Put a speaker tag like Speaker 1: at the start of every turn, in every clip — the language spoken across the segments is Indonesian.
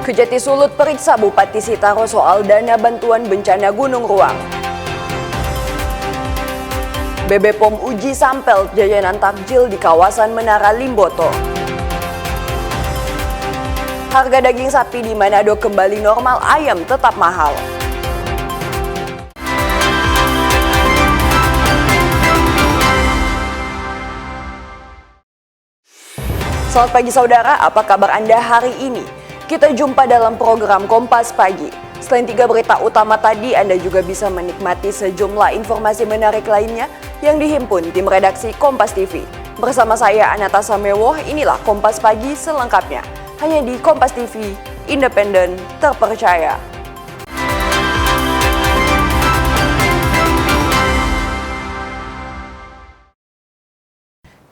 Speaker 1: Kejati Sulut periksa Bupati Sitaro soal dana bantuan bencana Gunung Ruang. BB POM uji sampel jajanan takjil di kawasan Menara Limboto. Harga daging sapi di Manado kembali normal, ayam tetap mahal. Selamat pagi saudara, apa kabar Anda hari ini? Kita jumpa dalam program Kompas Pagi. Selain 3 berita utama tadi, Anda juga bisa menikmati sejumlah informasi menarik lainnya yang dihimpun tim redaksi Kompas TV. Bersama saya Anata Samewoh, inilah Kompas Pagi selengkapnya. Hanya di Kompas TV, independen, terpercaya.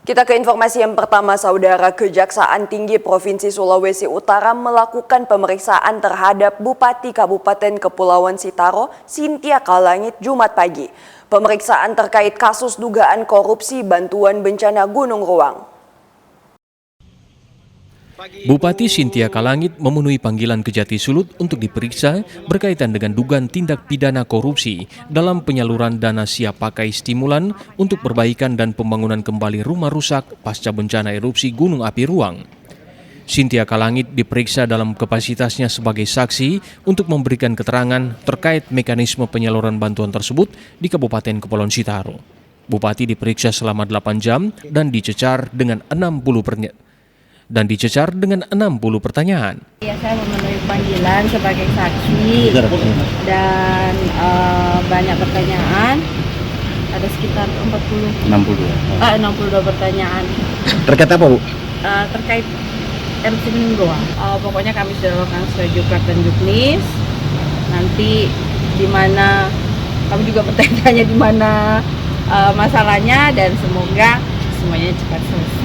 Speaker 1: Kita ke informasi yang pertama, saudara. Kejaksaan Tinggi Provinsi Sulawesi Utara melakukan pemeriksaan terhadap Bupati Kabupaten Kepulauan Sitaro, Cynthia Kalangit, Jumat pagi. Pemeriksaan terkait kasus dugaan korupsi bantuan bencana Gunung Ruang.
Speaker 2: Bupati Cynthia Kalangit memenuhi panggilan Kejati Sulut untuk diperiksa berkaitan dengan dugaan tindak pidana korupsi dalam penyaluran dana siap pakai stimulan untuk perbaikan dan pembangunan kembali rumah rusak pasca bencana erupsi Gunung Api Ruang. Cynthia Kalangit diperiksa dalam kapasitasnya sebagai saksi untuk memberikan keterangan terkait mekanisme penyaluran bantuan tersebut di Kabupaten Kepulauan Sitaro. Bupati diperiksa selama 8 jam dan dicecar dengan 60 pertanyaan.
Speaker 3: Ya, saya memenuhi panggilan sebagai saksi dan banyak pertanyaan, ada sekitar 62 pertanyaan.
Speaker 4: Terkait apa, Bu?
Speaker 3: Terkait erupsi Gunung Ruang. Pokoknya kami sudah lakukan jukrak dan juknis. Nanti di mana kami juga bertanya di mana masalahnya dan semoga semuanya cepat selesai.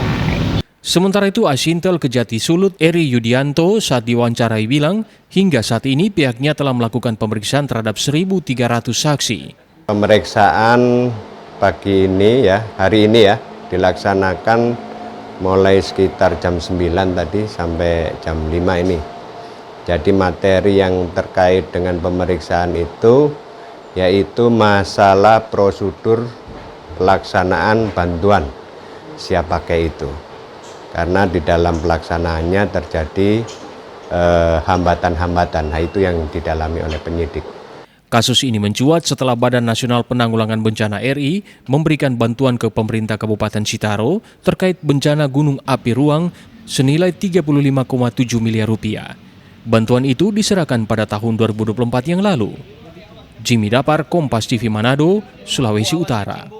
Speaker 2: Sementara itu, Asintel Kejati Sulut Eri Yudianto saat diwawancarai bilang, hingga saat ini pihaknya telah melakukan pemeriksaan terhadap 1.300 saksi.
Speaker 4: Pemeriksaan pagi ini hari ini dilaksanakan mulai sekitar jam 9 tadi sampai jam 5 ini. Jadi materi yang terkait dengan pemeriksaan itu yaitu masalah prosedur pelaksanaan bantuan siap pakai itu. Karena di dalam pelaksanaannya terjadi hambatan-hambatan, itu yang didalami oleh penyidik.
Speaker 2: Kasus ini mencuat setelah Badan Nasional Penanggulangan Bencana RI memberikan bantuan ke pemerintah Kabupaten Sitaro terkait bencana Gunung Api Ruang senilai 35,7 miliar rupiah. Bantuan itu diserahkan pada tahun 2024 yang lalu. Jimmy Dapar, Kompas TV Manado, Sulawesi Utara.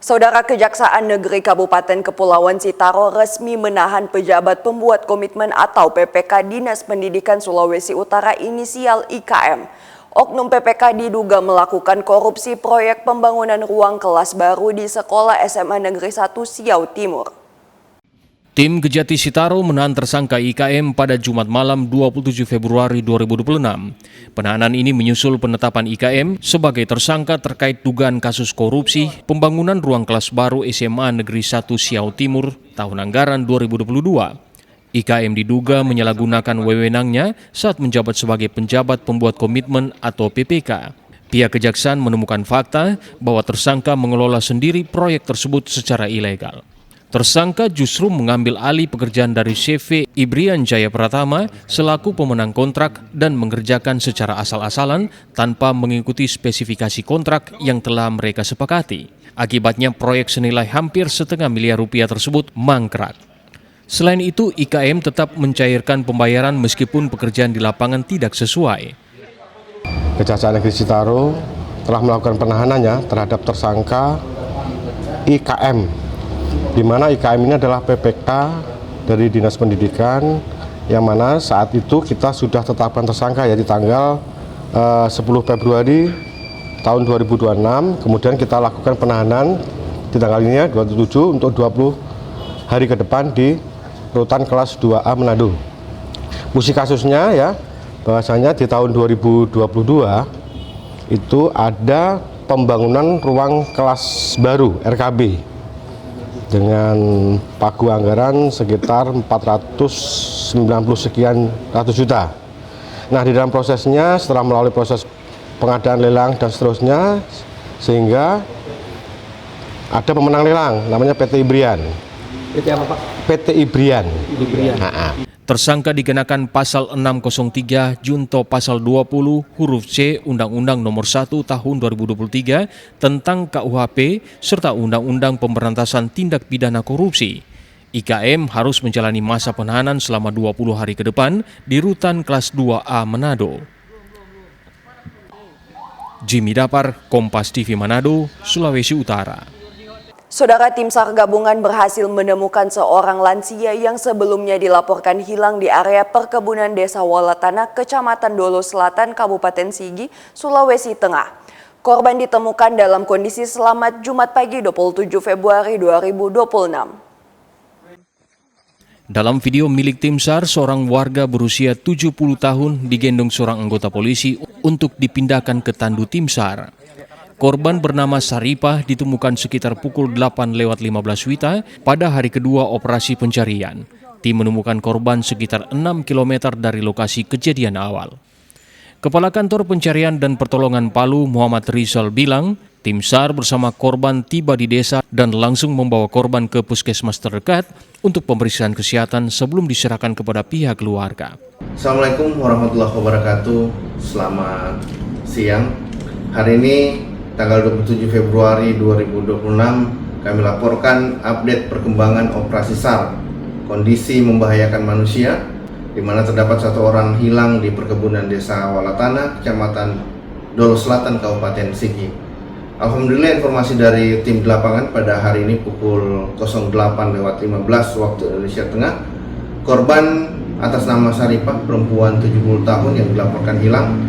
Speaker 1: Saudara, Kejaksaan Negeri Kabupaten Kepulauan Sitaro resmi menahan pejabat pembuat komitmen atau PPK Dinas Pendidikan Sulawesi Utara inisial IKM. Oknum PPK diduga melakukan korupsi proyek pembangunan ruang kelas baru di Sekolah SMA Negeri 1 Siau Timur.
Speaker 2: Tim Kejati Sitaro menahan tersangka IKM pada Jumat malam 27 Februari 2026. Penahanan ini menyusul penetapan IKM sebagai tersangka terkait dugaan kasus korupsi pembangunan ruang kelas baru SMA Negeri 1 Siau Timur tahun anggaran 2022. IKM diduga menyalahgunakan wewenangnya saat menjabat sebagai penjabat pembuat komitmen atau PPK. Pihak kejaksaan menemukan fakta bahwa tersangka mengelola sendiri proyek tersebut secara ilegal. Tersangka justru mengambil alih pekerjaan dari CV Ibrian Jaya Pratama selaku pemenang kontrak dan mengerjakan secara asal-asalan tanpa mengikuti spesifikasi kontrak yang telah mereka sepakati. Akibatnya proyek senilai hampir setengah miliar rupiah tersebut mangkrak. Selain itu, IKM tetap mencairkan pembayaran meskipun pekerjaan di lapangan tidak sesuai.
Speaker 5: Kejaksaan Negeri Sitaro telah melakukan penahanannya terhadap tersangka IKM, di mana IKM ini adalah PPK dari Dinas Pendidikan, yang mana saat itu kita sudah tetapkan tersangka di tanggal 10 Februari tahun 2026, kemudian kita lakukan penahanan di tanggal ini 27 untuk 20 hari ke depan di Rutan Kelas 2A Manado. Musik kasusnya bahwasanya di tahun 2022 itu ada pembangunan ruang kelas baru RKB dengan pagu anggaran sekitar 490 sekian ratus juta. Nah, di dalam prosesnya setelah melalui proses pengadaan lelang dan seterusnya, sehingga ada pemenang lelang namanya PT Ibrian.
Speaker 6: PT apa Pak?
Speaker 5: PT Ibrian.
Speaker 2: Tersangka dikenakan pasal 603 junto pasal 20 huruf C Undang-Undang Nomor 1 Tahun 2023 tentang KUHP serta Undang-Undang Pemberantasan Tindak Pidana Korupsi. IKM harus menjalani masa penahanan selama 20 hari ke depan di Rutan Kelas 2A Manado. Jimmy Dapar, Kompas TV Manado, Sulawesi Utara.
Speaker 1: Saudara, tim SAR gabungan berhasil menemukan seorang lansia yang sebelumnya dilaporkan hilang di area perkebunan Desa Walatana, Kecamatan Dolo Selatan, Kabupaten Sigi, Sulawesi Tengah. Korban ditemukan dalam kondisi selamat Jumat pagi 27 Februari 2026.
Speaker 2: Dalam video milik tim SAR, seorang warga berusia 70 tahun digendong seorang anggota polisi untuk dipindahkan ke tandu tim SAR. Korban bernama Saripah ditemukan sekitar pukul 8:15 WITA pada hari kedua operasi pencarian. Tim menemukan korban sekitar 6 km dari lokasi kejadian awal. Kepala Kantor Pencarian dan Pertolongan Palu, Muhammad Rizal bilang, tim SAR bersama korban tiba di desa dan langsung membawa korban ke puskesmas terdekat untuk pemeriksaan kesehatan sebelum diserahkan kepada pihak keluarga.
Speaker 7: Assalamualaikum warahmatullahi wabarakatuh. Selamat siang. Hari ini tanggal 27 Februari 2026 kami laporkan update perkembangan operasi SAR, kondisi membahayakan manusia, di mana terdapat satu orang hilang di perkebunan Desa Walatana, Kecamatan Dolo Selatan, Kabupaten Sigi. Alhamdulillah, informasi dari tim di lapangan pada hari ini pukul 08:15 waktu Indonesia Tengah, korban atas nama Saripah, perempuan 70 tahun yang dilaporkan hilang,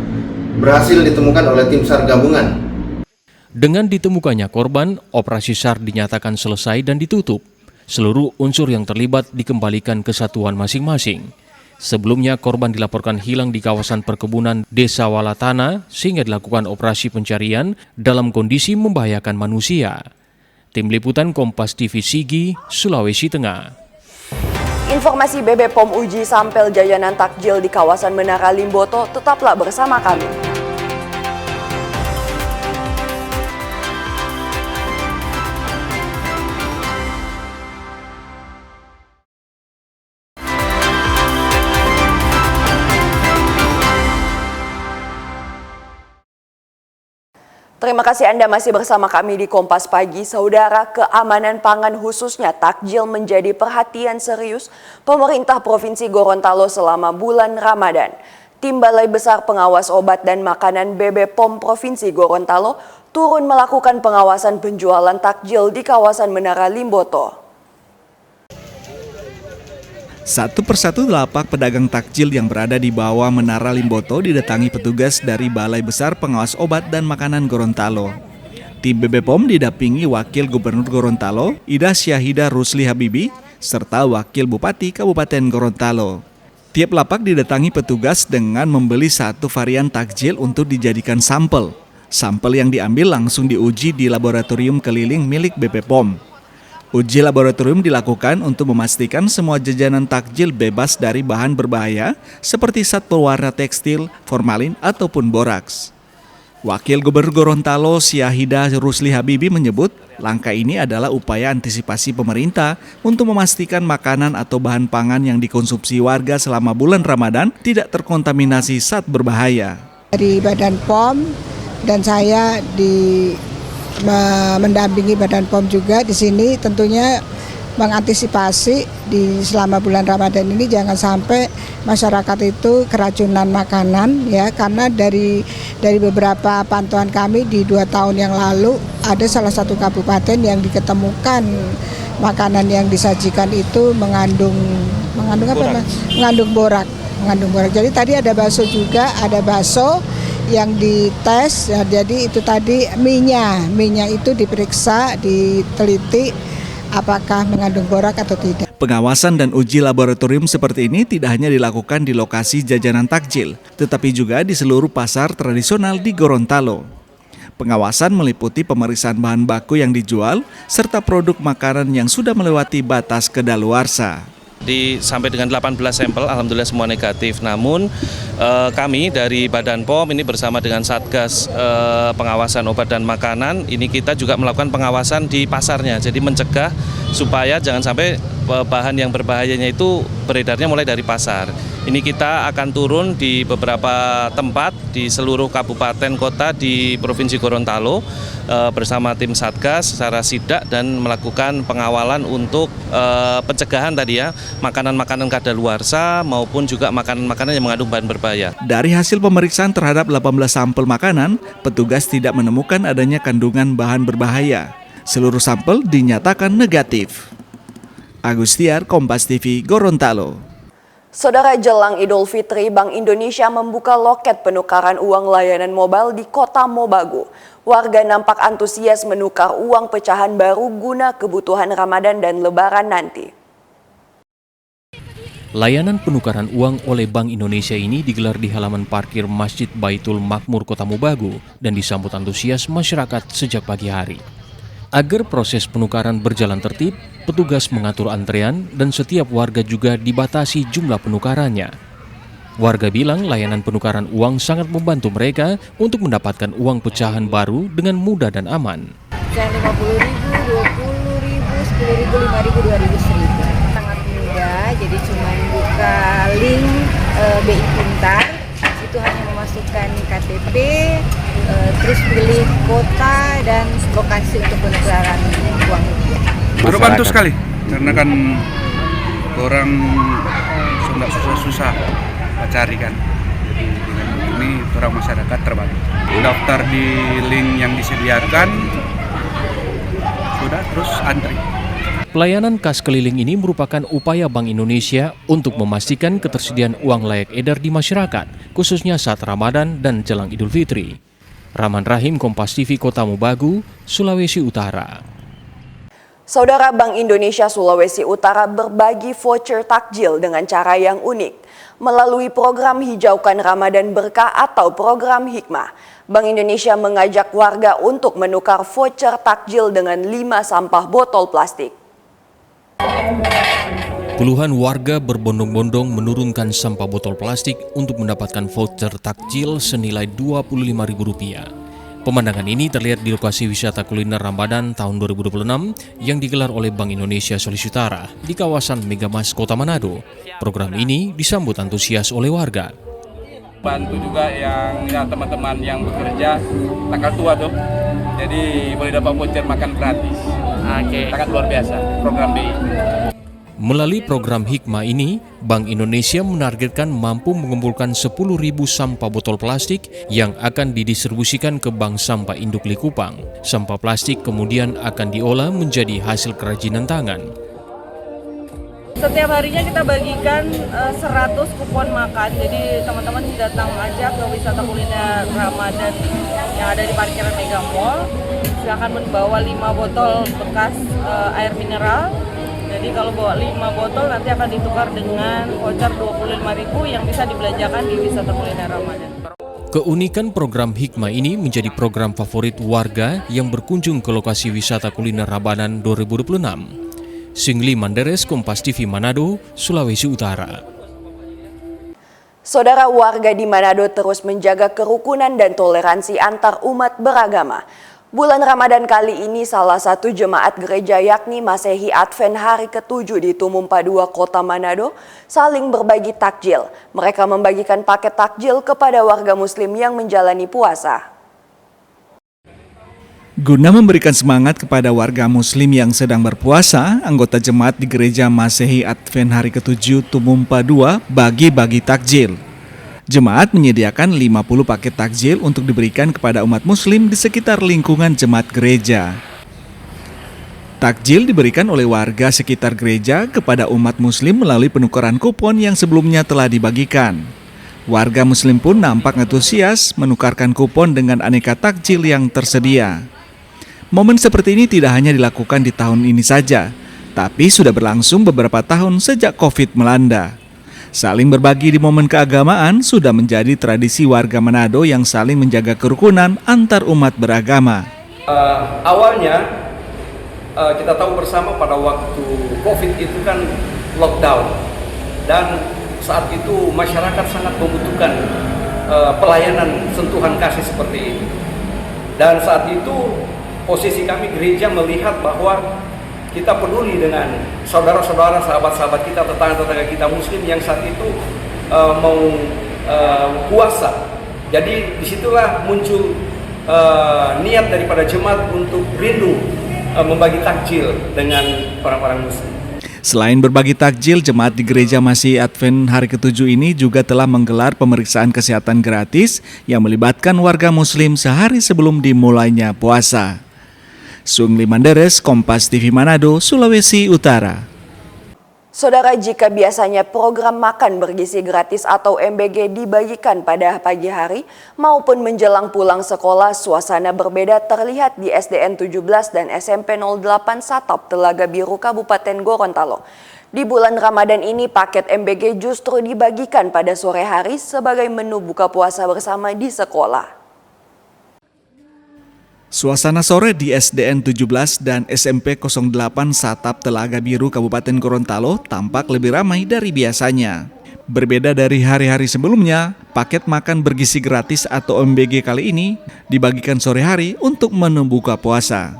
Speaker 7: berhasil ditemukan oleh tim SAR gabungan.
Speaker 2: Dengan ditemukannya korban, operasi SAR dinyatakan selesai dan ditutup. Seluruh unsur yang terlibat dikembalikan ke satuan masing-masing. Sebelumnya korban dilaporkan hilang di kawasan perkebunan Desa Walatana sehingga dilakukan operasi pencarian dalam kondisi membahayakan manusia. Tim Liputan Kompas TV Sigi, Sulawesi Tengah.
Speaker 1: Informasi BB POM uji sampel jajanan takjil di kawasan Menara Limboto, tetaplah bersama kami. Terima kasih Anda masih bersama kami di Kompas Pagi. Saudara, keamanan pangan khususnya takjil menjadi perhatian serius pemerintah Provinsi Gorontalo selama bulan Ramadan. Tim Balai Besar Pengawas Obat dan Makanan BB POM Provinsi Gorontalo turun melakukan pengawasan penjualan takjil di kawasan Menara Limboto.
Speaker 8: Satu persatu lapak pedagang takjil yang berada di bawah Menara Limboto didatangi petugas dari Balai Besar Pengawas Obat dan Makanan Gorontalo. Tim BB POM didampingi Wakil Gubernur Gorontalo, Ida Syahida Rusli Habibi, serta Wakil Bupati Kabupaten Gorontalo. Tiap lapak didatangi petugas dengan membeli satu varian takjil untuk dijadikan sampel. Sampel yang diambil langsung diuji di laboratorium keliling milik BB POM. Uji laboratorium dilakukan untuk memastikan semua jajanan takjil bebas dari bahan berbahaya seperti zat pewarna tekstil, formalin, ataupun boraks. Wakil Gubernur Gorontalo Syahida Rusli Habibi menyebut langkah ini adalah upaya antisipasi pemerintah untuk memastikan makanan atau bahan pangan yang dikonsumsi warga selama bulan Ramadan tidak terkontaminasi zat berbahaya.
Speaker 9: Dari Badan POM dan saya mendampingi Badan POM juga di sini tentunya mengantisipasi di selama bulan Ramadan ini jangan sampai masyarakat itu keracunan makanan ya, karena dari beberapa pantauan kami di 2 tahun yang lalu ada salah satu kabupaten yang diketemukan makanan yang disajikan itu mengandung borak. Jadi tadi ada bakso juga, ada bakso yang dites, ya, jadi itu tadi minyak itu diperiksa, diteliti apakah mengandung borak atau tidak.
Speaker 8: Pengawasan dan uji laboratorium seperti ini tidak hanya dilakukan di lokasi jajanan takjil, tetapi juga di seluruh pasar tradisional di Gorontalo. Pengawasan meliputi pemeriksaan bahan baku yang dijual serta produk makanan yang sudah melewati batas kedaluarsa.
Speaker 6: Sampai dengan 18 sampel, alhamdulillah semua negatif. Namun kami dari Badan POM ini bersama dengan Satgas Pengawasan Obat dan Makanan, ini kita juga melakukan pengawasan di pasarnya. Jadi mencegah supaya jangan sampai bahan yang berbahayanya itu beredarnya mulai dari pasar. Ini kita akan turun di beberapa tempat di seluruh kabupaten kota di Provinsi Gorontalo bersama tim Satgas secara sidak dan melakukan pengawalan untuk pencegahan tadi ya, makanan-makanan kadaluarsa maupun juga makanan-makanan yang mengandung bahan berbahaya.
Speaker 8: Dari hasil pemeriksaan terhadap 18 sampel makanan, petugas tidak menemukan adanya kandungan bahan berbahaya. Seluruh sampel dinyatakan negatif. Agustiar, Kompas TV, Gorontalo.
Speaker 1: Saudara, jelang Idul Fitri, Bank Indonesia membuka loket penukaran uang layanan mobile di Kota Mobagu. Warga nampak antusias menukar uang pecahan baru guna kebutuhan Ramadan dan Lebaran nanti.
Speaker 2: Layanan penukaran uang oleh Bank Indonesia ini digelar di halaman parkir Masjid Baitul Makmur Kota Mobagu dan disambut antusias masyarakat sejak pagi hari. Agar proses penukaran berjalan tertib, petugas mengatur antrean dan setiap warga juga dibatasi jumlah penukarannya. Warga bilang layanan penukaran uang sangat membantu mereka untuk mendapatkan uang pecahan baru dengan mudah dan aman.
Speaker 10: Pecahan 50.000, 20.000, 10.000, 5.000, 2.000, 1.000. Sangat mudah, jadi cuma buka link BI Pintar, itu hanya memasukkan KTP, terus pilih kota dan lokasi untuk penukaran uang rupiah.
Speaker 11: Berbantu sekali, karena kan orang sudah susah-susah cari kan. Jadi dengan ini orang masyarakat terbantu. Daftar di link yang disediakan, sudah terus antri.
Speaker 2: Pelayanan kas keliling ini merupakan upaya Bank Indonesia untuk memastikan ketersediaan uang layak edar di masyarakat, khususnya saat Ramadan dan jelang Idul Fitri. Rahman Rahim, Kompas TV, Kota Mobagu, Sulawesi Utara.
Speaker 1: Saudara, Bank Indonesia Sulawesi Utara berbagi voucher takjil dengan cara yang unik. Melalui program Hijaukan Ramadan Berkah atau program Hikmah, Bank Indonesia mengajak warga untuk menukar voucher takjil dengan 5 sampah botol plastik.
Speaker 2: Puluhan warga berbondong-bondong menurunkan sampah botol plastik untuk mendapatkan voucher takjil senilai Rp25.000. Pemandangan ini terlihat di lokasi wisata kuliner Ramadan tahun 2026 yang digelar oleh Bank Indonesia Sulawesi Utara di kawasan Megamas Kota Manado. Program ini disambut antusias oleh warga.
Speaker 11: Bantu juga yang teman-teman yang bekerja tanggal tua tuh, jadi boleh dapat voucher makan gratis. Sangat luar biasa program BI.
Speaker 2: Melalui program Hikmah ini, Bank Indonesia menargetkan mampu mengumpulkan 10.000 sampah botol plastik yang akan didistribusikan ke Bank Sampah Induk Likupang. Sampah plastik kemudian akan diolah menjadi hasil kerajinan tangan.
Speaker 3: Setiap harinya kita bagikan 100 kupon makan, jadi teman-teman datang aja ke wisata kuliner Ramadan yang ada di parkiran Mega Mall. Silakan membawa 5 botol bekas air mineral. Jadi kalau bawa 5 botol nanti akan ditukar dengan voucher Rp25.000 yang bisa dibelanjakan di wisata kuliner Ramadan.
Speaker 2: Keunikan program Hikmah ini menjadi program favorit warga yang berkunjung ke lokasi wisata kuliner Ramadan 2026. Singli Manderes, Kompas TV Manado, Sulawesi Utara.
Speaker 1: Saudara, warga di Manado terus menjaga kerukunan dan toleransi antar umat beragama. Bulan Ramadan kali ini salah satu jemaat gereja yakni Masehi Advent hari ke-7 di Tumumpa 2 Kota Manado saling berbagi takjil. Mereka membagikan paket takjil kepada warga muslim yang menjalani puasa.
Speaker 8: Guna memberikan semangat kepada warga muslim yang sedang berpuasa, anggota jemaat di gereja Masehi Advent hari ke-7 Tumumpa 2 bagi-bagi takjil. Jemaat menyediakan 50 paket takjil untuk diberikan kepada umat muslim di sekitar lingkungan jemaat gereja. Takjil diberikan oleh warga sekitar gereja kepada umat muslim melalui penukaran kupon yang sebelumnya telah dibagikan. Warga muslim pun nampak antusias menukarkan kupon dengan aneka takjil yang tersedia. Momen seperti ini tidak hanya dilakukan di tahun ini saja, tapi sudah berlangsung beberapa tahun sejak COVID melanda. Saling berbagi di momen keagamaan sudah menjadi tradisi warga Manado yang saling menjaga kerukunan antar umat beragama.
Speaker 12: Awalnya kita tahu bersama pada waktu COVID itu kan lockdown, dan saat itu masyarakat sangat membutuhkan pelayanan sentuhan kasih seperti ini. Dan saat itu posisi kami gereja melihat bahwa kita peduli dengan saudara-saudara, sahabat-sahabat kita, tetangga-tetangga kita Muslim yang saat itu mau puasa. Jadi disitulah muncul niat daripada jemaat untuk rindu membagi takjil dengan orang-orang Muslim.
Speaker 8: Selain berbagi takjil, jemaat di Gereja Masih Advent hari ke-7 ini juga telah menggelar pemeriksaan kesehatan gratis yang melibatkan warga Muslim sehari sebelum dimulainya puasa. Sungli Manderes, Kompas TV Manado, Sulawesi Utara.
Speaker 1: Saudara, jika biasanya program makan bergizi gratis atau MBG dibagikan pada pagi hari maupun menjelang pulang sekolah, suasana berbeda terlihat di SDN 17 dan SMP 08 Satap Telaga Biru Kabupaten Gorontalo. Di bulan Ramadan ini paket MBG justru dibagikan pada sore hari sebagai menu buka puasa bersama di sekolah.
Speaker 8: Suasana sore di SDN 17 dan SMP 08 Satap Telaga Biru Kabupaten Gorontalo tampak lebih ramai dari biasanya. Berbeda dari hari-hari sebelumnya, paket makan bergizi gratis atau MBG kali ini dibagikan sore hari untuk menu buka puasa.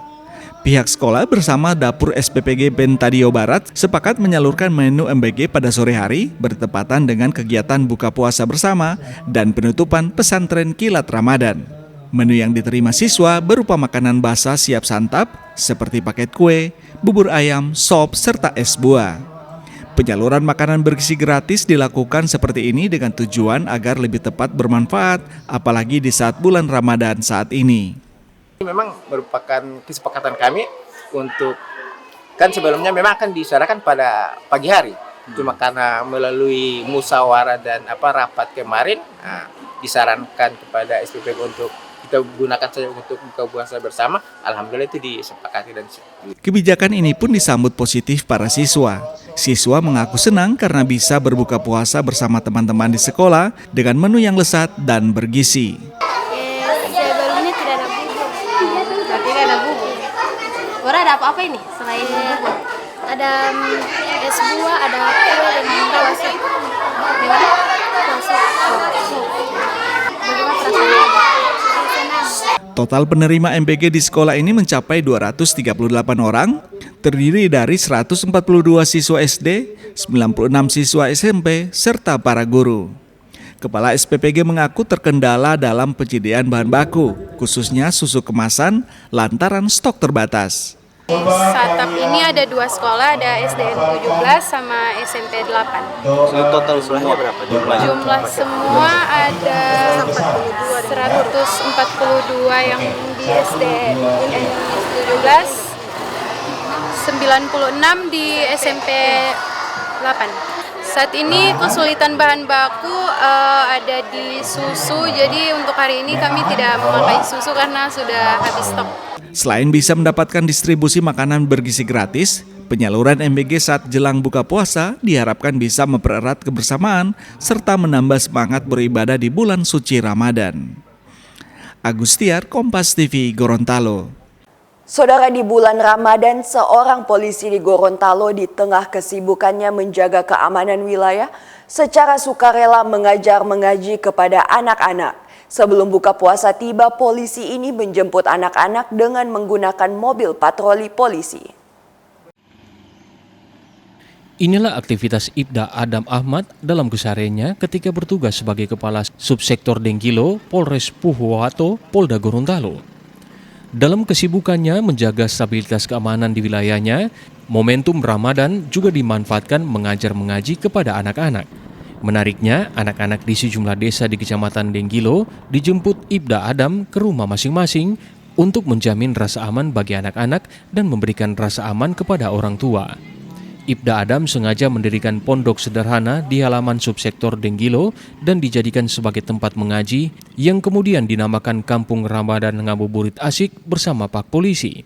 Speaker 8: Pihak sekolah bersama Dapur SPPG Bentadio Barat sepakat menyalurkan menu MBG pada sore hari bertepatan dengan kegiatan buka puasa bersama dan penutupan pesantren Kilat Ramadan. Menu yang diterima siswa berupa makanan basah siap santap seperti paket kue, bubur ayam, sop, serta es buah. Penyaluran makanan bergizi gratis dilakukan seperti ini dengan tujuan agar lebih tepat bermanfaat, apalagi di saat bulan Ramadan saat ini.
Speaker 13: Memang merupakan kesepakatan kami untuk, kan sebelumnya memang akan diselenggarakan pada pagi hari. Cuma karena melalui musyawarah dan rapat kemarin, disarankan kepada SPPG untuk kita gunakan saja untuk buka puasa bersama. Alhamdulillah itu disepakati dan
Speaker 8: kebijakan ini pun disambut positif para siswa. Siswa mengaku senang karena bisa berbuka puasa bersama teman-teman di sekolah dengan menu yang lezat dan bergizi.
Speaker 14: Sebelumnya tidak ada bubur. Berarti tidak ada bubur. Ora ada apa-apa ini selain bubur? Ada es buah, ada kue dan puasa. Gimana? Puasa. Bagaimana perasaannya?
Speaker 8: Total penerima MBG di sekolah ini mencapai 238 orang, terdiri dari 142 siswa SD, 96 siswa SMP, serta para guru. Kepala SPPG mengaku terkendala dalam penyediaan bahan baku, khususnya susu kemasan, lantaran stok terbatas.
Speaker 14: Satap ini ada 2 sekolah, ada SDN 17 sama SMP 8.
Speaker 13: Total usulnya berapa?
Speaker 14: Jumlah semua ada 142 yang di SDN 17, 96 di SMP 8. Saat ini kesulitan bahan baku ada di susu, jadi untuk hari ini kami tidak memakai susu karena sudah habis stok.
Speaker 8: Selain bisa mendapatkan distribusi makanan bergizi gratis, penyaluran MBG saat jelang buka puasa diharapkan bisa mempererat kebersamaan serta menambah semangat beribadah di bulan suci Ramadan. Agustiar, Kompas TV, Gorontalo.
Speaker 1: Saudara, di bulan Ramadan, seorang polisi di Gorontalo di tengah kesibukannya menjaga keamanan wilayah secara sukarela mengajar mengaji kepada anak-anak. Sebelum buka puasa tiba, polisi ini menjemput anak-anak dengan menggunakan mobil patroli polisi.
Speaker 2: Inilah aktivitas Ibda Adam Ahmad dalam kesehariannya ketika bertugas sebagai Kepala Subsektor Denggilo, Polres Puhuwato, Polda Gorontalo. Dalam kesibukannya menjaga stabilitas keamanan di wilayahnya, momentum Ramadan juga dimanfaatkan mengajar mengaji kepada anak-anak. Menariknya, anak-anak di sejumlah desa di Kecamatan Denggilo dijemput Ibda Adam ke rumah masing-masing untuk menjamin rasa aman bagi anak-anak dan memberikan rasa aman kepada orang tua. Ibda Adam sengaja mendirikan pondok sederhana di halaman subsektor Denggilo dan dijadikan sebagai tempat mengaji yang kemudian dinamakan Kampung Ramadan Ngabuburit Asik bersama Pak Polisi.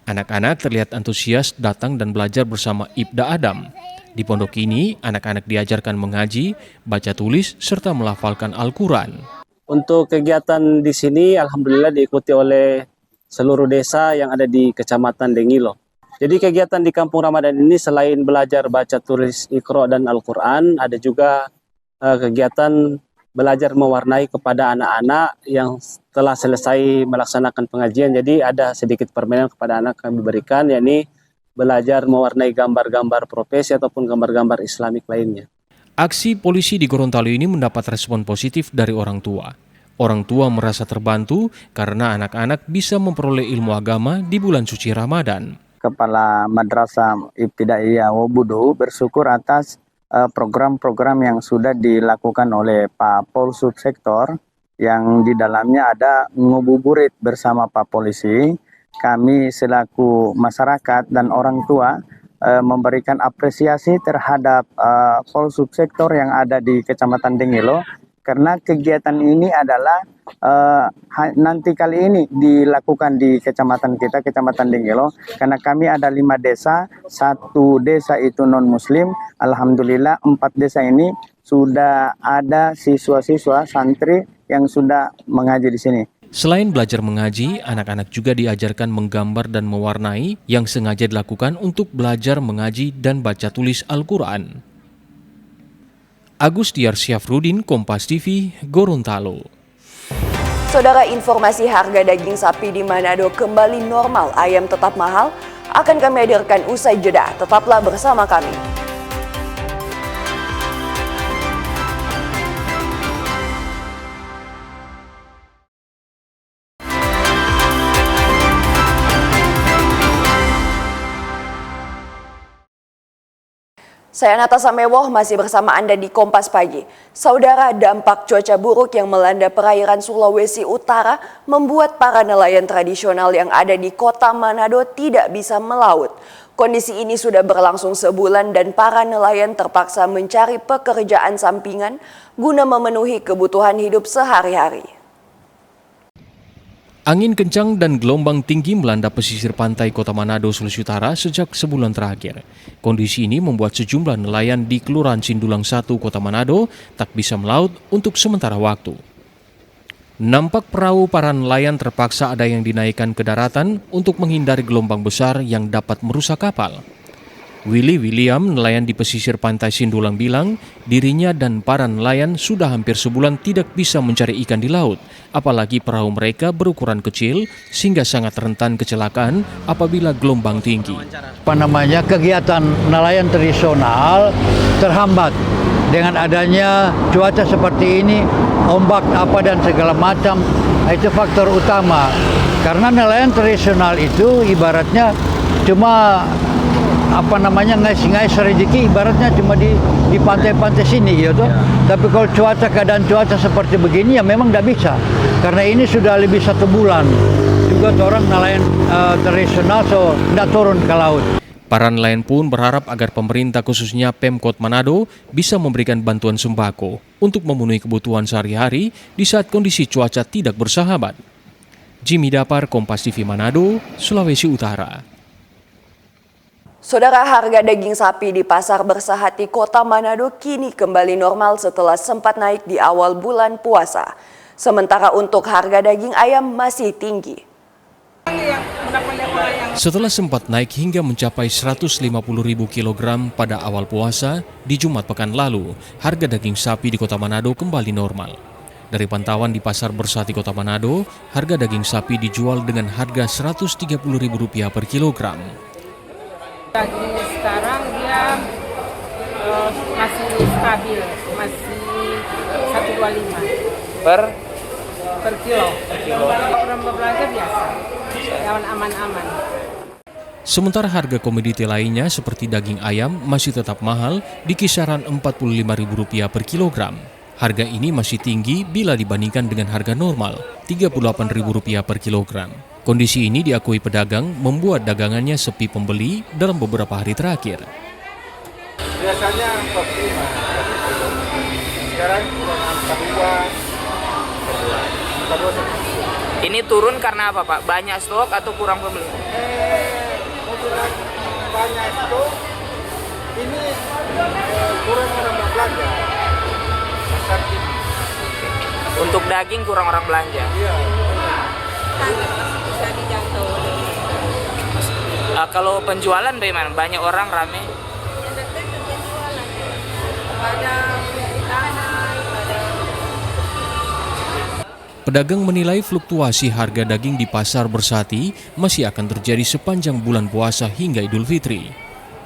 Speaker 2: Anak-anak terlihat antusias datang dan belajar bersama Ibda Adam. Di pondok ini, anak-anak diajarkan mengaji, baca tulis, serta melafalkan Al-Quran.
Speaker 15: Untuk kegiatan di sini, alhamdulillah diikuti oleh seluruh desa yang ada di Kecamatan Dengilo. Jadi kegiatan di Kampung Ramadan ini selain belajar baca tulis Iqra dan Al-Quran, ada juga kegiatan belajar mewarnai kepada anak-anak yang telah selesai melaksanakan pengajian. Jadi ada sedikit permainan kepada anak kami berikan, yakni belajar mewarnai gambar-gambar profesi ataupun gambar-gambar Islamik lainnya.
Speaker 2: Aksi polisi di Gorontalo ini mendapat respon positif dari orang tua. Orang tua merasa terbantu karena anak-anak bisa memperoleh ilmu agama di bulan suci Ramadan.
Speaker 16: Kepala Madrasah Ibtidaiyah Wobudo bersyukur atas program-program yang sudah dilakukan oleh Pak Polsubsektor yang di dalamnya ada ngabuburit bersama Pak Polisi. Kami selaku masyarakat dan orang tua memberikan apresiasi terhadap Polsubsektor yang ada di Kecamatan Dengilo karena kegiatan ini adalah nanti kali ini dilakukan di kecamatan kita, Kecamatan Dengilo, karena kami ada 5 desa, 1 desa itu non-muslim. Alhamdulillah 4 desa ini sudah ada siswa-siswa santri yang sudah mengaji di sini.
Speaker 2: Selain belajar mengaji, anak-anak juga diajarkan menggambar dan mewarnai yang sengaja dilakukan untuk belajar mengaji dan baca tulis Al-Quran. Agus Diar Syafruddin, Kompas TV, Gorontalo.
Speaker 1: Saudara, informasi harga daging sapi di Manado kembali normal, ayam tetap mahal, akan kami hadirkan usai jeda. Tetaplah bersama kami. Saya Natasha Mewoh masih bersama Anda di Kompas Pagi. Saudara, dampak cuaca buruk yang melanda perairan Sulawesi Utara membuat para nelayan tradisional yang ada di kota Manado tidak bisa melaut. Kondisi ini sudah berlangsung sebulan dan para nelayan terpaksa mencari pekerjaan sampingan guna memenuhi kebutuhan hidup sehari-hari.
Speaker 2: Angin kencang dan gelombang tinggi melanda pesisir pantai kota Manado, Sulawesi Utara sejak sebulan terakhir. Kondisi ini membuat sejumlah nelayan di Kelurahan Sindulang 1, kota Manado tak bisa melaut untuk sementara waktu. Nampak perahu para nelayan terpaksa ada yang dinaikkan ke daratan untuk menghindari gelombang besar yang dapat merusak kapal. Willy William, nelayan di pesisir pantai Sindulang bilang, dirinya dan para nelayan sudah hampir sebulan tidak bisa mencari ikan di laut, apalagi perahu mereka berukuran kecil sehingga sangat rentan kecelakaan apabila gelombang tinggi.
Speaker 17: Kegiatan nelayan tradisional terhambat dengan adanya cuaca seperti ini, ombak apa dan segala macam, itu faktor utama. Karena nelayan tradisional itu ibaratnya cuma ngais-ngais rezeki, ibaratnya cuma di pantai-pantai sini gitu. Tapi kalau keadaan cuaca seperti begini ya memang tidak bisa. Karena ini sudah lebih 1 bulan. Juga orang nelayan tradisional tidak turun ke laut.
Speaker 2: Para nelayan pun berharap agar pemerintah khususnya Pemkot Manado bisa memberikan bantuan sembako untuk memenuhi kebutuhan sehari-hari di saat kondisi cuaca tidak bersahabat. Jimmy Dapar, Kompas TV Manado, Sulawesi Utara.
Speaker 1: Saudara, harga daging sapi di Pasar Bersahati Kota Manado kini kembali normal setelah sempat naik di awal bulan puasa. Sementara untuk harga daging ayam masih tinggi.
Speaker 2: Setelah sempat naik hingga mencapai 150.000 kg pada awal puasa, di Jumat pekan lalu, harga daging sapi di Kota Manado kembali normal. Dari pantauan di Pasar Bersahati Kota Manado, harga daging sapi dijual dengan harga Rp130.000 per kilogram.
Speaker 3: Daging sekarang dia masih stabil, masih 125 per kilo. Orang berbelanja biasa, aman-aman.
Speaker 2: Sementara harga komoditi lainnya seperti daging ayam masih tetap mahal di kisaran Rp45.000 per kilogram. Harga ini masih tinggi bila dibandingkan dengan harga normal Rp38.000 per kilogram. Kondisi ini diakui pedagang membuat dagangannya sepi pembeli dalam beberapa hari terakhir.
Speaker 18: Biasanya 45, sekarang 42.
Speaker 19: Ini turun karena apa Pak? Banyak stok atau kurang pembeli?
Speaker 18: banyak itu ini kurang orang berbelanja. Pasar ini.
Speaker 19: Untuk daging kurang orang belanja.
Speaker 18: Iya.
Speaker 3: Bisa dijangkau.
Speaker 19: Kalau penjualan bagaimana? Banyak orang rame?
Speaker 2: Pedagang menilai fluktuasi harga daging di pasar Bersati masih akan terjadi sepanjang bulan puasa hingga Idul Fitri.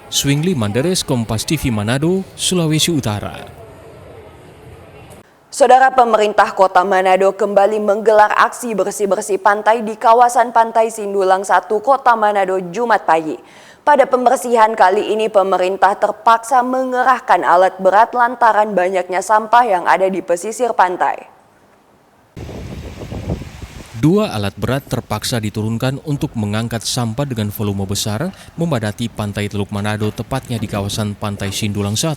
Speaker 2: Swingli Manderes, Kompas TV Manado, Sulawesi Utara.
Speaker 1: Saudara, pemerintah Kota Manado kembali menggelar aksi bersih-bersih pantai di kawasan Pantai Sindulang 1 Kota Manado Jumat pagi. Pada pembersihan kali ini pemerintah terpaksa mengerahkan alat berat lantaran banyaknya sampah yang ada di pesisir pantai.
Speaker 2: 2 alat berat terpaksa diturunkan untuk mengangkat sampah dengan volume besar memadati Pantai Teluk Manado, tepatnya di kawasan Pantai Sindulang 1.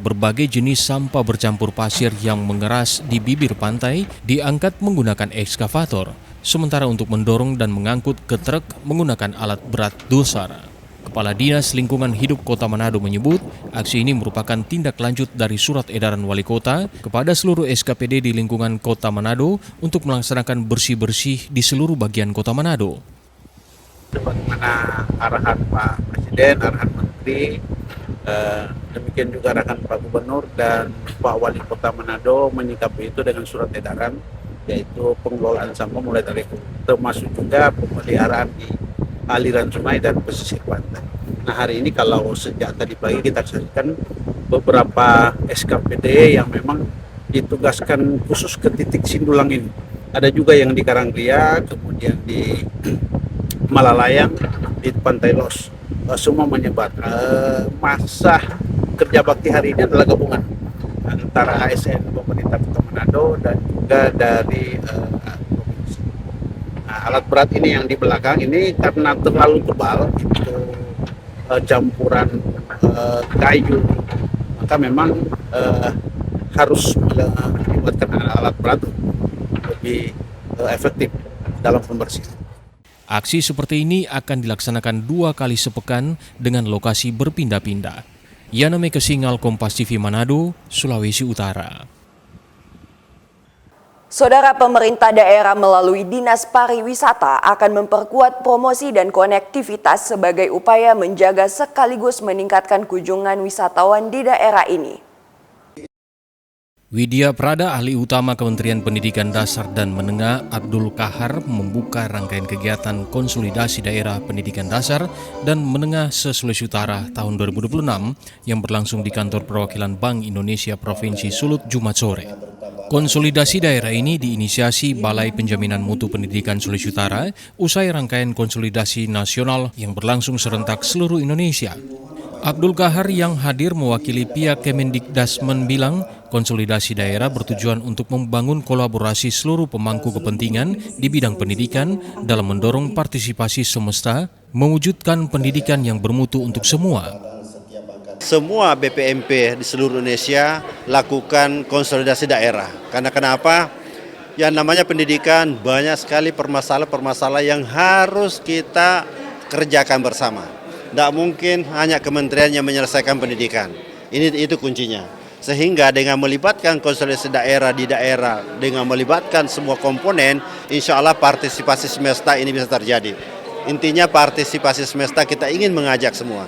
Speaker 2: Berbagai jenis sampah bercampur pasir yang mengeras di bibir pantai diangkat menggunakan ekskavator, sementara untuk mendorong dan mengangkut ke truk menggunakan alat berat besar. Kepala Dinas Lingkungan Hidup Kota Manado menyebut aksi ini merupakan tindak lanjut dari surat edaran Wali Kota kepada seluruh SKPD di lingkungan Kota Manado untuk melaksanakan bersih-bersih di seluruh bagian Kota Manado.
Speaker 11: Bagaimana arahan Pak Presiden, arahan Menteri, demikian juga arahan Pak Gubernur dan Pak Wali Kota Manado menyikapi itu dengan surat edaran, yaitu pengelolaan sampah mulai dari termasuk juga pemeliharaan di aliran sungai dan pesisir pantai. Nah, hari ini kalau sejak tadi pagi kita saksikan beberapa SKPD yang memang ditugaskan khusus ke titik Sindulang ini. Ada juga yang di Karangria, kemudian di Malalayang, di Pantai Los. Semua menyebar. Masa kerja bakti hari ini adalah gabungan antara ASN pemerintah Kota Manado dan juga dari alat berat ini yang di belakang ini karena terlalu tebal, itu campuran kayu, maka memang harus melibatkan alat berat lebih efektif dalam pembersihan.
Speaker 2: Aksi seperti ini akan dilaksanakan 2 kali sepekan dengan lokasi berpindah-pindah. Yaname Kesingal, Kompas TV Manado, Sulawesi Utara.
Speaker 1: Saudara, pemerintah daerah melalui Dinas Pariwisata akan memperkuat promosi dan konektivitas sebagai upaya menjaga sekaligus meningkatkan kunjungan wisatawan di daerah ini.
Speaker 2: Widya Prada, ahli utama Kementerian Pendidikan Dasar dan Menengah Abdul Kahar membuka rangkaian kegiatan konsolidasi daerah pendidikan dasar dan menengah se-Sulawesi Utara tahun 2026 yang berlangsung di kantor perwakilan Bank Indonesia Provinsi Sulut Jumat sore. Konsolidasi daerah ini diinisiasi Balai Penjaminan Mutu Pendidikan Sulawesi Utara usai rangkaian konsolidasi nasional yang berlangsung serentak seluruh Indonesia. Abdul Kahar yang hadir mewakili pihak Kemendikdasmen bilang konsolidasi daerah bertujuan untuk membangun kolaborasi seluruh pemangku kepentingan di bidang pendidikan dalam mendorong partisipasi semesta, mewujudkan pendidikan yang bermutu untuk semua.
Speaker 20: Semua BPMP di seluruh Indonesia lakukan konsolidasi daerah. Karena kenapa? Yang namanya pendidikan banyak sekali permasalahan-permasalahan yang harus kita kerjakan bersama. Tidak mungkin hanya kementerian yang menyelesaikan pendidikan. Itu kuncinya. Sehingga dengan melibatkan konsolidasi daerah di daerah, dengan melibatkan semua komponen, insya Allah partisipasi semesta ini bisa terjadi. Intinya partisipasi semesta kita ingin mengajak semua.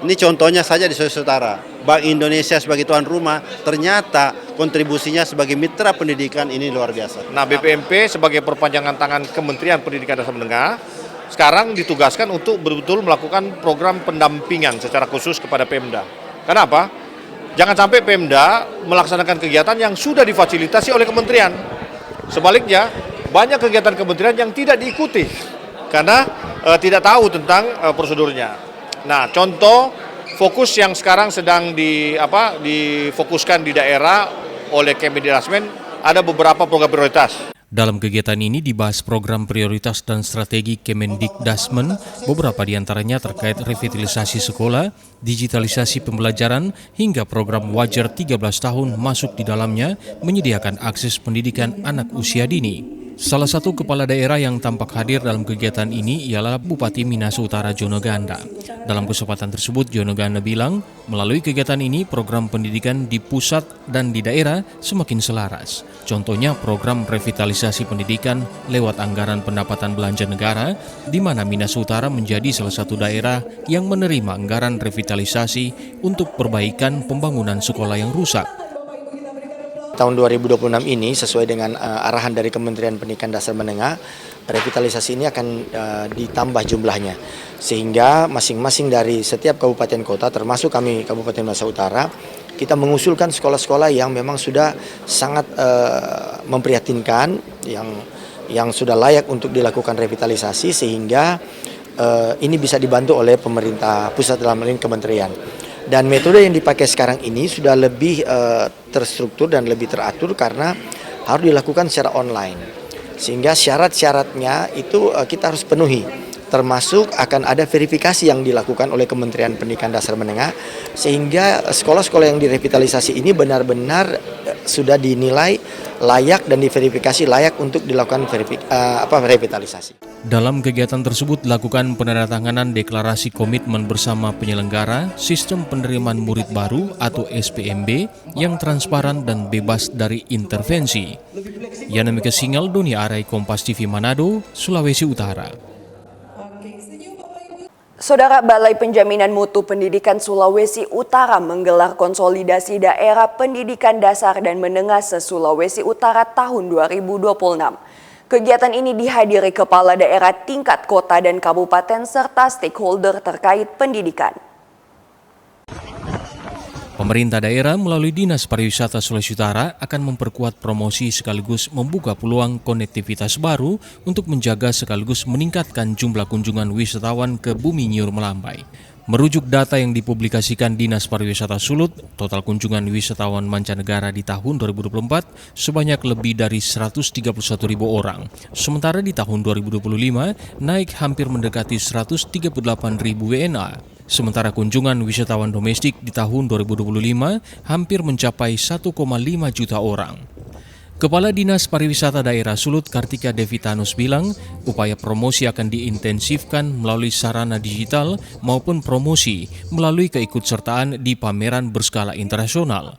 Speaker 20: Ini contohnya saja di Sulawesi Utara. Bank Indonesia sebagai tuan rumah, ternyata kontribusinya sebagai mitra pendidikan ini luar biasa.
Speaker 21: Nah, BPMP sebagai perpanjangan tangan Kementerian Pendidikan Dasar Menengah sekarang ditugaskan untuk betul-betul melakukan program pendampingan secara khusus kepada Pemda. Kenapa? Jangan sampai Pemda melaksanakan kegiatan yang sudah difasilitasi oleh kementerian. Sebaliknya, banyak kegiatan kementerian yang tidak diikuti karena tidak tahu tentang prosedurnya. Nah, contoh fokus yang sekarang sedang difokuskan di daerah oleh Kemendikdasmen ada beberapa program prioritas.
Speaker 2: Dalam kegiatan ini dibahas program prioritas dan strategi Kemendikdasmen, beberapa diantaranya terkait revitalisasi sekolah, digitalisasi pembelajaran, hingga program wajar 13 tahun masuk di dalamnya menyediakan akses pendidikan anak usia dini. Salah satu kepala daerah yang tampak hadir dalam kegiatan ini ialah Bupati Minahasa Utara Jono Ganda. Dalam kesempatan tersebut, Jono Ganda bilang, melalui kegiatan ini program pendidikan di pusat dan di daerah semakin selaras. Contohnya program revitalisasi pendidikan lewat anggaran pendapatan belanja negara, di mana Minahasa Utara menjadi salah satu daerah yang menerima anggaran revitalisasi untuk perbaikan pembangunan sekolah yang rusak.
Speaker 4: Tahun 2026 ini sesuai dengan arahan dari Kementerian Pendidikan Dasar Menengah, revitalisasi ini akan ditambah jumlahnya. Sehingga masing-masing dari setiap kabupaten kota, termasuk kami Kabupaten Minahasa Utara, kita mengusulkan sekolah-sekolah yang memang sudah sangat memprihatinkan, yang sudah layak untuk dilakukan revitalisasi, sehingga ini bisa dibantu oleh pemerintah pusat dalam hal ini kementerian. Dan metode yang dipakai sekarang ini sudah lebih terstruktur dan lebih teratur karena harus dilakukan secara online. Sehingga syarat-syaratnya itu kita harus penuhi. Termasuk akan ada verifikasi yang dilakukan oleh Kementerian Pendidikan Dasar Menengah. Sehingga sekolah-sekolah yang direvitalisasi ini benar-benar sudah dinilai layak dan diverifikasi layak untuk dilakukan revitalisasi.
Speaker 2: Dalam kegiatan tersebut dilakukan penandatanganan deklarasi komitmen bersama penyelenggara sistem penerimaan murid baru atau SPMB yang transparan dan bebas dari intervensi. Yana Mika Singal, Doni Arai, Kompas TV Manado, Sulawesi Utara.
Speaker 1: Saudara, Balai Penjaminan Mutu Pendidikan Sulawesi Utara menggelar konsolidasi daerah pendidikan dasar dan menengah se-Sulawesi Utara tahun 2026. Kegiatan ini dihadiri kepala daerah tingkat kota dan kabupaten serta stakeholder terkait pendidikan.
Speaker 2: Pemerintah daerah melalui Dinas Pariwisata Sulawesi Utara akan memperkuat promosi sekaligus membuka peluang konektivitas baru untuk menjaga sekaligus meningkatkan jumlah kunjungan wisatawan ke Bumi Nyur Melambai. Merujuk data yang dipublikasikan Dinas Pariwisata Sulut, total kunjungan wisatawan mancanegara di tahun 2024 sebanyak lebih dari 131.000 orang. Sementara di tahun 2025 naik hampir mendekati 138.000 WNA. Sementara kunjungan wisatawan domestik di tahun 2025 hampir mencapai 1,5 juta orang. Kepala Dinas Pariwisata Daerah Sulut Kartika Devitanus bilang, upaya promosi akan diintensifkan melalui sarana digital maupun promosi melalui keikutsertaan di pameran berskala internasional.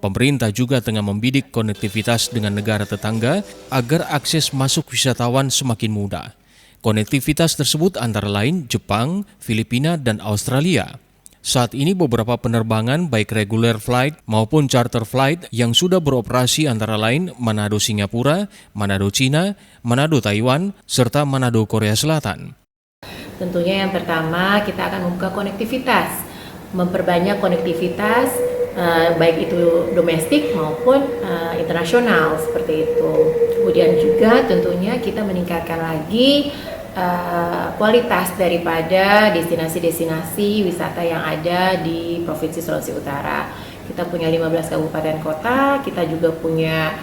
Speaker 2: Pemerintah juga tengah membidik konektivitas dengan negara tetangga agar akses masuk wisatawan semakin mudah. Konektivitas tersebut antara lain Jepang, Filipina, dan Australia. Saat ini beberapa penerbangan baik regular flight maupun charter flight yang sudah beroperasi antara lain Manado Singapura, Manado Cina, Manado Taiwan, serta Manado Korea Selatan.
Speaker 22: Tentunya yang pertama kita akan membuka konektivitas, memperbanyak konektivitas baik itu domestik maupun internasional seperti itu. Kemudian juga tentunya kita meningkatkan lagi kualitas daripada destinasi-destinasi wisata yang ada di Provinsi Sulawesi Utara. Kita punya 15 kabupaten kota, kita juga punya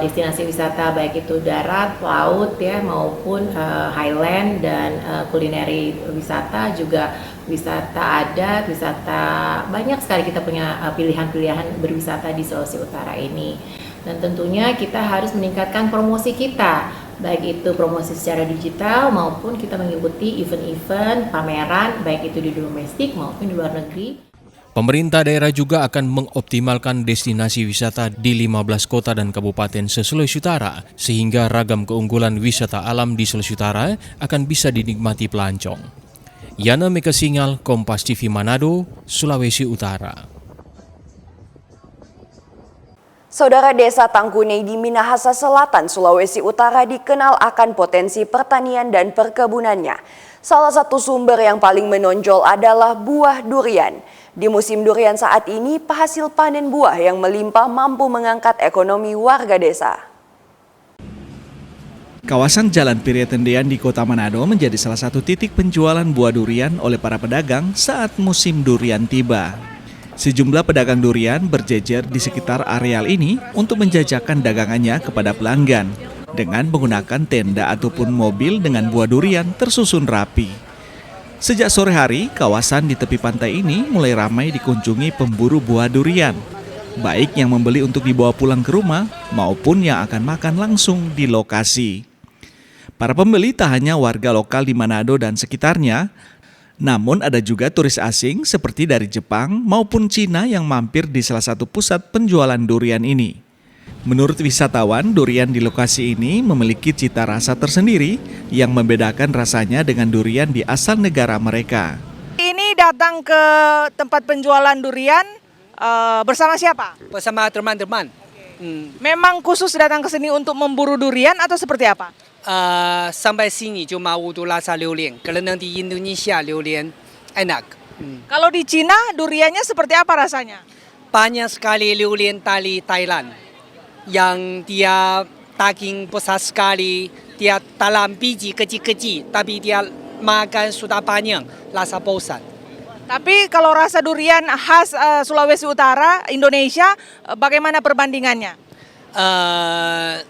Speaker 22: destinasi wisata baik itu darat, laut ya maupun highland dan kulineri wisata, juga wisata adat, wisata banyak sekali kita punya pilihan-pilihan berwisata di Sulawesi Utara ini. Dan tentunya kita harus meningkatkan promosi kita, baik itu promosi secara digital maupun kita mengikuti event-event pameran baik itu di domestik maupun di luar negeri.
Speaker 2: Pemerintah daerah juga akan mengoptimalkan destinasi wisata di 15 kota dan kabupaten se-Sulawesi Utara sehingga ragam keunggulan wisata alam di Sulawesi Utara akan bisa dinikmati pelancong. Yana Mika Singal, Kompas TV Manado, Sulawesi Utara.
Speaker 1: Saudara, Desa Tangkunei di Minahasa Selatan, Sulawesi Utara dikenal akan potensi pertanian dan perkebunannya. Salah satu sumber yang paling menonjol adalah buah durian. Di musim durian saat ini, penghasil panen buah yang melimpah mampu mengangkat ekonomi warga desa.
Speaker 8: Kawasan Jalan Pirietendean di Kota Manado menjadi salah satu titik penjualan buah durian oleh para pedagang saat musim durian tiba. Sejumlah pedagang durian berjejer di sekitar areal ini untuk menjajakan dagangannya kepada pelanggan dengan menggunakan tenda ataupun mobil dengan buah durian tersusun rapi. Sejak sore hari, kawasan di tepi pantai ini mulai ramai dikunjungi pemburu buah durian. baik yang membeli untuk dibawa pulang ke rumah maupun yang akan makan langsung di lokasi. Para pembeli tak hanya warga lokal di Manado dan sekitarnya, namun ada juga turis asing seperti dari Jepang maupun Cina yang mampir di salah satu pusat penjualan durian ini. Menurut wisatawan, durian di lokasi ini memiliki cita rasa tersendiri yang membedakan rasanya dengan durian di asal negara mereka.
Speaker 5: Ini datang ke tempat penjualan durian bersama siapa?
Speaker 7: Bersama teman-teman.
Speaker 5: Memang khusus datang ke sini untuk memburu durian atau seperti apa?
Speaker 7: Sampai sini cuma untuk rasa durian. Karena di Indonesia durian enak.
Speaker 5: Kalau di Cina duriannya seperti apa rasanya?
Speaker 7: Banyak sekali durian dari Thailand yang dia daging besar sekali, dia dalam biji kecil-kecil, tapi dia makan sudah banyak, rasa bosan.
Speaker 5: Tapi kalau rasa durian khas Sulawesi Utara, Indonesia, bagaimana perbandingannya?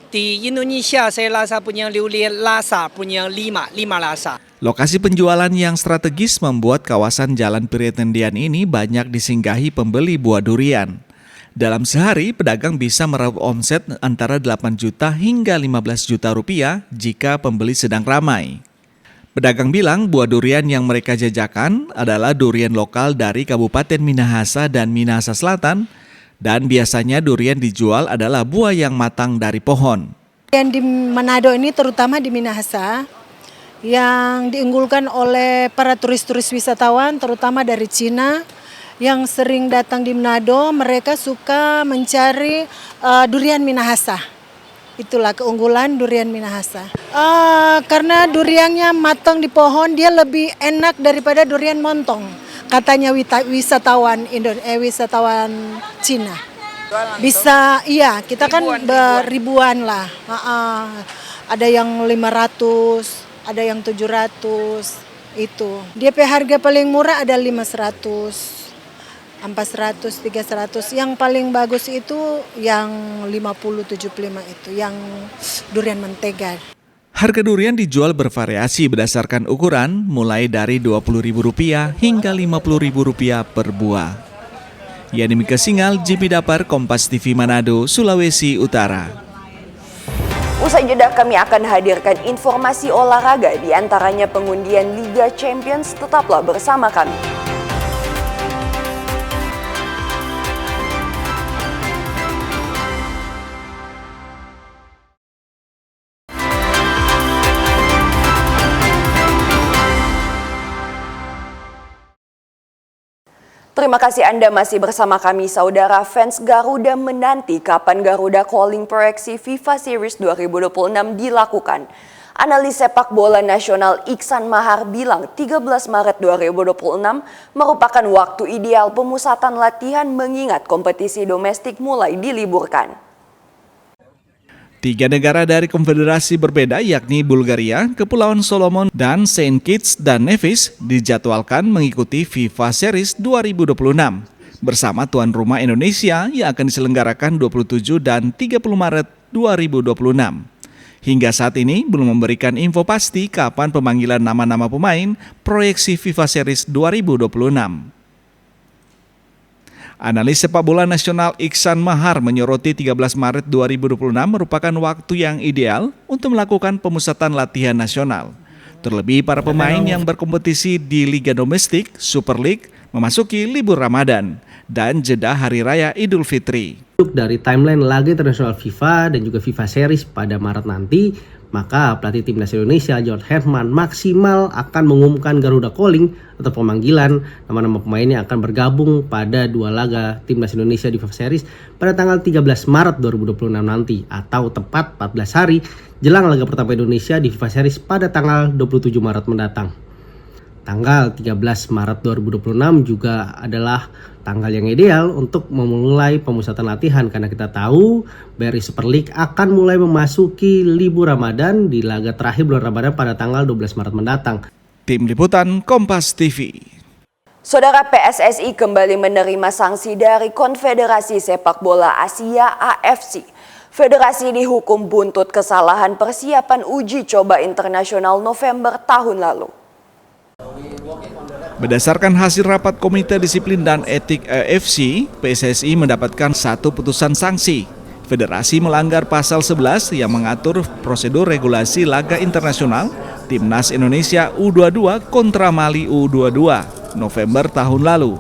Speaker 7: Di Indonesia saya rasa punya durian rasa punya lima rasa.
Speaker 8: Lokasi penjualan yang strategis membuat kawasan Jalan Piritendian ini banyak disinggahi pembeli buah durian. Dalam sehari, pedagang bisa meraup omset antara 8 juta hingga 15 juta rupiah jika pembeli sedang ramai. Pedagang bilang buah durian yang mereka jajakan adalah durian lokal dari Kabupaten Minahasa dan Minahasa Selatan, dan biasanya durian dijual adalah buah yang matang dari pohon.
Speaker 23: Yang di Manado ini terutama di Minahasa yang diunggulkan oleh para turis-turis wisatawan terutama dari Cina yang sering datang di Manado, mereka suka mencari durian Minahasa. Itulah keunggulan durian Minahasa. Karena duriannya matang di pohon, dia lebih enak daripada durian montong. Katanya wisatawan Cina. Bisa, iya, kita kan beribuan lah. Ada yang 500, ada yang 700, itu. DP harga paling murah ada 500. 400, 300, yang paling bagus itu yang 50, 75 itu, yang durian mentega.
Speaker 8: Harga durian dijual bervariasi berdasarkan ukuran, mulai dari Rp20.000 hingga Rp50.000 per buah. Yani Mika Singal, JP Dapar, Kompas TV Manado, Sulawesi Utara.
Speaker 1: Usai jeda kami akan hadirkan informasi olahraga, diantaranya pengundian Liga Champions. Tetaplah bersama kami. Terima kasih Anda masih bersama kami, saudara. Fans Garuda menanti kapan Garuda Calling proyeksi FIFA Series 2026 dilakukan. Analis sepak bola nasional Iksan Mahar bilang 13 Maret 2026 merupakan waktu ideal pemusatan latihan mengingat kompetisi domestik mulai diliburkan.
Speaker 8: 3 negara dari konfederasi berbeda yakni Bulgaria, Kepulauan Solomon, dan Saint Kitts dan Nevis dijadwalkan mengikuti FIFA Series 2026 bersama tuan rumah Indonesia yang akan diselenggarakan 27 dan 30 Maret 2026. Hingga saat ini belum memberikan info pasti kapan pemanggilan nama-nama pemain proyeksi FIFA Series 2026. Analis sepak bola nasional Iksan Mahar menyoroti 13 Maret 2026 merupakan waktu yang ideal untuk melakukan pemusatan latihan nasional. Terlebih para pemain yang berkompetisi di Liga Domestik, Super League, memasuki libur Ramadan dan jeda Hari Raya Idul Fitri.
Speaker 24: Dari timeline laga internasional FIFA dan juga FIFA Series pada Maret nanti, maka pelatih timnas Indonesia John Herman maksimal akan mengumumkan Garuda Calling atau pemanggilan nama-nama pemain yang akan bergabung pada 2 laga timnas Indonesia di FIFA Series pada tanggal 13 Maret 2026 nanti, atau tepat 14 hari jelang laga pertama Indonesia di FIFA Series pada tanggal 27 Maret mendatang. Tanggal 13 Maret 2026 juga adalah tanggal yang ideal untuk memulai pemusatan latihan karena kita tahu BRI Super League akan mulai memasuki libur Ramadan di laga terakhir bulan Ramadan pada tanggal 12 Maret mendatang.
Speaker 8: Tim Liputan Kompas TV.
Speaker 1: Saudara, PSSI kembali menerima sanksi dari Konfederasi Sepak Bola Asia AFC. Federasi dihukum buntut kesalahan persiapan uji coba internasional November tahun lalu.
Speaker 8: Berdasarkan hasil rapat Komite Disiplin dan Etik AFC, PSSI mendapatkan satu putusan sanksi. Federasi melanggar pasal 11 yang mengatur prosedur regulasi laga internasional Timnas Indonesia U22 kontra Mali U22 November tahun lalu.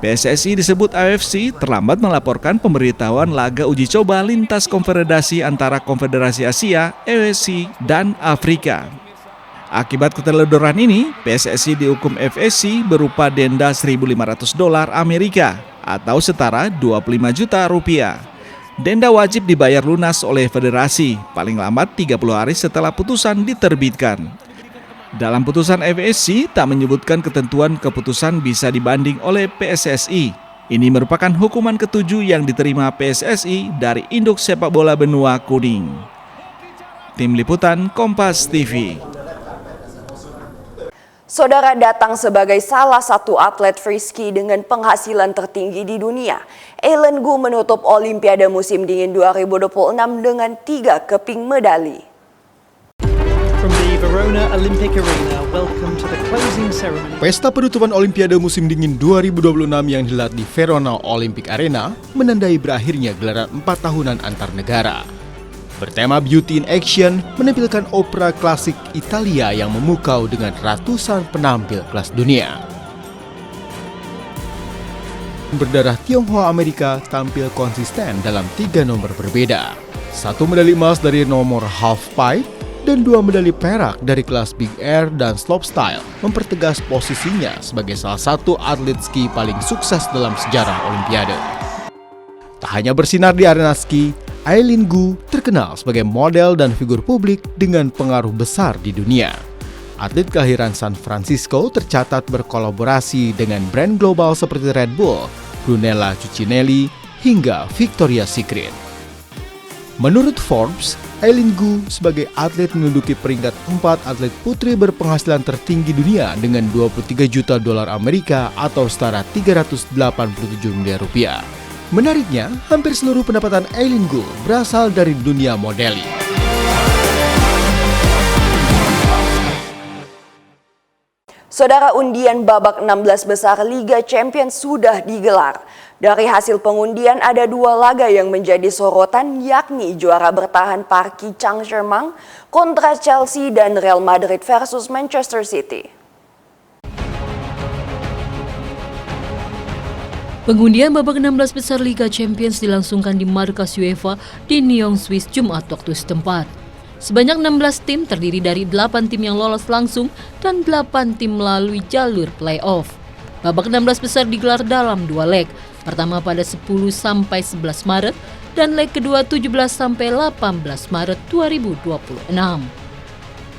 Speaker 8: PSSI disebut AFC terlambat melaporkan pemberitahuan laga uji coba lintas konfederasi antara Konfederasi Asia, AFC, dan Afrika. Akibat keteledoran ini, PSSI dihukum FSC berupa denda $1.500 Amerika atau setara 25 juta rupiah. Denda wajib dibayar lunas oleh federasi paling lambat 30 hari setelah putusan diterbitkan. Dalam putusan FSC tak menyebutkan ketentuan keputusan bisa dibanding oleh PSSI. Ini merupakan hukuman ketujuh yang diterima PSSI dari induk sepak bola benua kuning. Tim Liputan Kompas TV.
Speaker 1: Saudara, datang sebagai salah satu atlet freeski dengan penghasilan tertinggi di dunia, Eileen Gu menutup Olimpiade musim dingin 2026 dengan 3 keping medali.
Speaker 6: From the Verona Olympic Arena, welcome to the closing ceremony.
Speaker 9: Pesta penutupan Olimpiade musim dingin 2026 yang digelar di Verona Olympic Arena menandai berakhirnya gelaran 4 tahunan antar negara. Bertema Beauty in Action, menampilkan opera klasik Italia yang memukau dengan ratusan penampil kelas dunia. Berdarah Tionghoa Amerika tampil konsisten dalam 3 nomor berbeda. 1 medali emas dari nomor halfpipe dan 2 medali perak dari kelas Big Air dan Slopestyle mempertegas posisinya sebagai salah satu atlet ski paling sukses dalam sejarah Olimpiade. Tak hanya bersinar di arena ski, Eileen Gu terkenal sebagai model dan figur publik dengan pengaruh besar di dunia. Atlet kelahiran San Francisco tercatat berkolaborasi dengan brand global seperti Red Bull, Brunello Cucinelli, hingga Victoria's Secret. Menurut Forbes, Eileen Gu sebagai atlet menduduki peringkat 4 atlet putri berpenghasilan tertinggi dunia dengan $23 juta Amerika atau setara 387 miliar rupiah. Menariknya, hampir seluruh pendapatan Eileen Gu berasal dari dunia modeling.
Speaker 1: Saudara, undian babak 16 besar Liga Champions sudah digelar. Dari hasil pengundian ada 2 laga yang menjadi sorotan, yakni juara bertahan Paris Saint-Germain kontra Chelsea dan Real Madrid versus Manchester City.
Speaker 10: Pengundian babak 16 besar Liga Champions dilangsungkan di markas UEFA di Nyon, Swiss, Jumat waktu setempat. Sebanyak 16 tim terdiri dari 8 tim yang lolos langsung dan 8 tim melalui jalur play-off. Babak 16 besar digelar dalam 2 leg, pertama pada 10 sampai 11 Maret dan leg kedua 17 sampai 18 Maret 2026.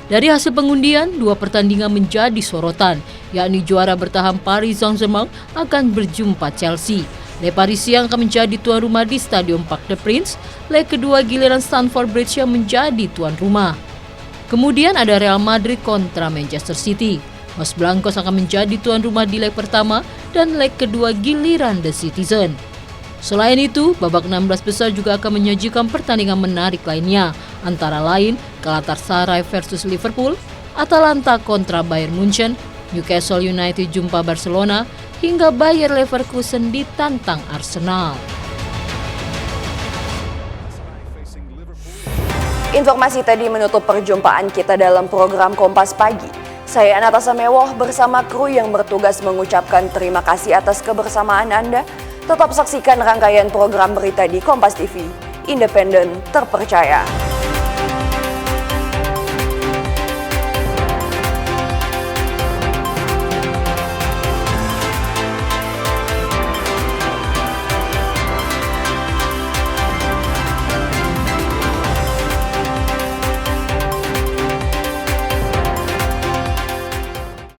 Speaker 10: Dari hasil pengundian, 2 pertandingan menjadi sorotan, yakni juara bertahan Paris Saint-Germain akan berjumpa Chelsea. Les Parisiens akan menjadi tuan rumah di Stadion Parc des Princes, leg kedua giliran Stamford Bridge yang menjadi tuan rumah. Kemudian ada Real Madrid kontra Manchester City. Los Blancos akan menjadi tuan rumah di leg pertama dan leg kedua giliran The Citizen. Selain itu, babak 16 besar juga akan menyajikan pertandingan menarik lainnya, antara lain Galatasaray versus Liverpool, Atalanta kontra Bayern Munchen, Newcastle United jumpa Barcelona, hingga Bayer Leverkusen ditantang Arsenal.
Speaker 1: Informasi tadi menutup perjumpaan kita dalam program Kompas Pagi. Saya Anastasia Mewoh bersama kru yang bertugas mengucapkan terima kasih atas kebersamaan Anda. Tetap saksikan rangkaian program berita di Kompas TV, independen, terpercaya.